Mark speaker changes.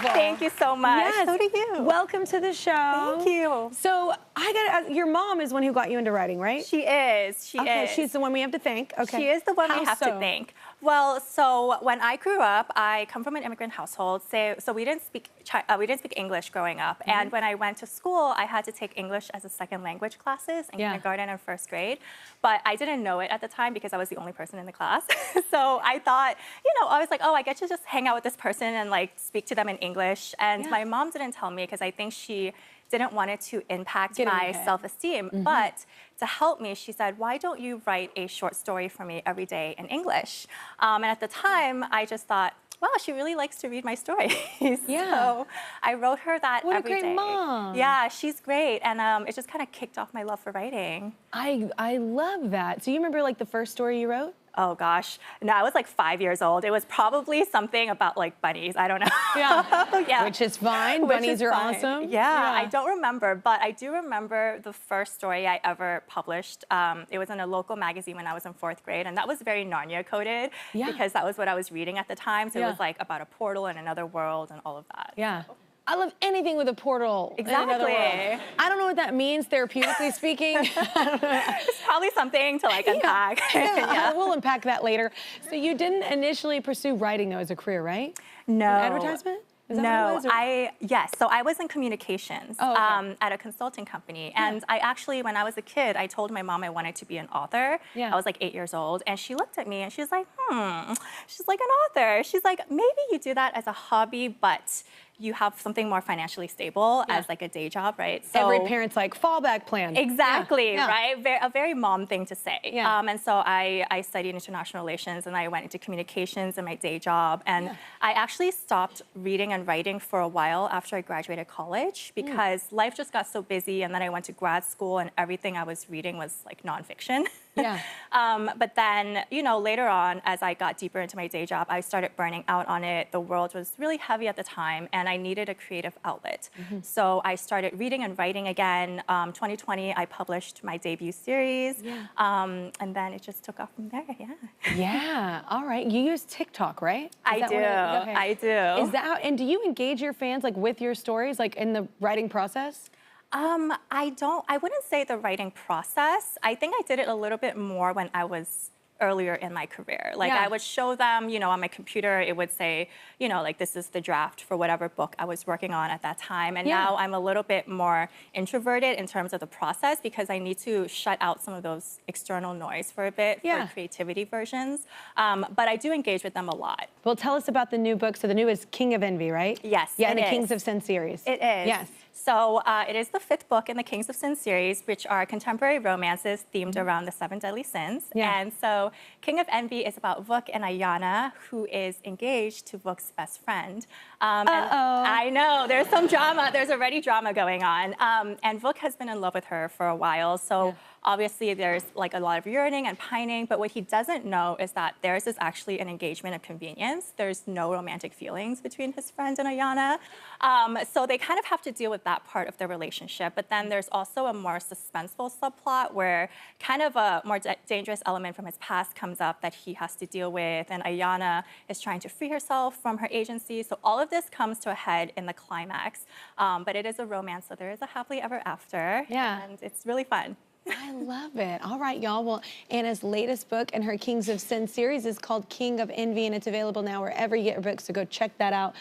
Speaker 1: beautiful.
Speaker 2: Thank you so much.
Speaker 1: Yes.
Speaker 2: So do you.
Speaker 1: Welcome to the show.
Speaker 2: Thank you.
Speaker 1: So I got to your mom is one who got you into writing, right?
Speaker 2: She is. She is.
Speaker 1: She's the one we have to thank. Okay.
Speaker 2: She is the one
Speaker 1: How
Speaker 2: we have
Speaker 1: so?
Speaker 2: to thank. Well, so when I grew up, I come from an immigrant household, so we didn't speak English growing up.
Speaker 1: Mm-hmm.
Speaker 2: And when I went to school, I had to take English as a second language classes in kindergarten and first grade. But I didn't know it at the time because I was the only person in the class. So I thought, I was like, oh, I get to just hang out with this person and like speak to them in English. And my mom didn't tell me because I think she didn't want it to impact my self-esteem.
Speaker 1: Mm-hmm.
Speaker 2: But to help me, she said, why don't you write a short story for me every day in English? And at the time, I just thought, wow, she really likes to read my stories. So I wrote her that every day.
Speaker 1: What a great mom.
Speaker 2: Yeah, she's great. And it just kind of kicked off my love for writing.
Speaker 1: I love that. So you remember like the first story you wrote?
Speaker 2: Oh gosh, no, I was like 5 years old. It was probably something about like bunnies. I don't know.
Speaker 1: Yeah, which is fine. Bunnies are awesome.
Speaker 2: Yeah, I don't remember, but I do remember the first story I ever published. It was in a local magazine when I was in 4th grade, and that was very Narnia coded because that was what I was reading at the time. So it was like about a portal and another world and all of that.
Speaker 1: Yeah. I love anything with a portal.
Speaker 2: Exactly.
Speaker 1: In another world. I don't know what that means, therapeutically speaking.
Speaker 2: It's probably something to like unpack.
Speaker 1: We'll unpack that later. So you didn't initially pursue writing though as a career, right?
Speaker 2: No.
Speaker 1: Advertisement? Is that what it was,
Speaker 2: yes. So I was in communications at a consulting company. And I actually, when I was a kid, I told my mom I wanted to be an author. I was like 8 years old. And she looked at me and she's like, She's like, an author. She's like, maybe you do that as a hobby, but you have something more financially stable as like a day job, right? So
Speaker 1: every parent's like fallback plan.
Speaker 2: Exactly, right? A very mom thing to say. And so I studied international relations and I went into communications in my day job. And I actually stopped reading and writing for a while after I graduated college because life just got so busy. And then I went to grad school and everything I was reading was like nonfiction. But then, later on, as I got deeper into my day job, I started burning out on it. The world was really heavy at the time, and I needed a creative outlet. So I started reading and writing again. 2020, I published my debut series, and then it just took off from there,
Speaker 1: Yeah, all right. You use TikTok, right?
Speaker 2: I do. I do.
Speaker 1: Is that and do you engage your fans like with your stories, like in the writing process?
Speaker 2: I wouldn't say the writing process. I think I did it a little bit more when I was earlier in my career. Like I would show them, on my computer, it would say, like this is the draft for whatever book I was working on at that time. And now I'm a little bit more introverted in terms of the process because I need to shut out some of those external noise for a bit for creativity versions. But I do engage with them a lot.
Speaker 1: Well, tell us about the new book. So the new is King of Envy, right?
Speaker 2: Yes,
Speaker 1: yeah, in the Kings of Sin series.
Speaker 2: It is.
Speaker 1: Yes.
Speaker 2: So it is the 5th book in the Kings of Sin series, which are contemporary romances themed around the 7 deadly sins. And so King of Envy is about Vuk and Ayana, who is engaged to Vuk's best friend. And I know, there's some drama. There's already drama going on. And Vuk has been in love with her for a while. So obviously there's like a lot of yearning and pining. But what he doesn't know is that theirs is actually an engagement of convenience. There's no romantic feelings between his friend and Ayana. So they kind of have to deal with that part of their relationship. But then there's also a more suspenseful subplot where kind of a more dangerous element from his past comes up that he has to deal with. And Ayana is trying to free herself from her agency. So all of this comes to a head in the climax. But it is a romance, so there is a happily ever after. And it's really fun.
Speaker 1: I love it. All right, y'all. Well, Anna's latest book in her Kings of Sin series is called King of Envy, and it's available now wherever you get your books, so go check that out.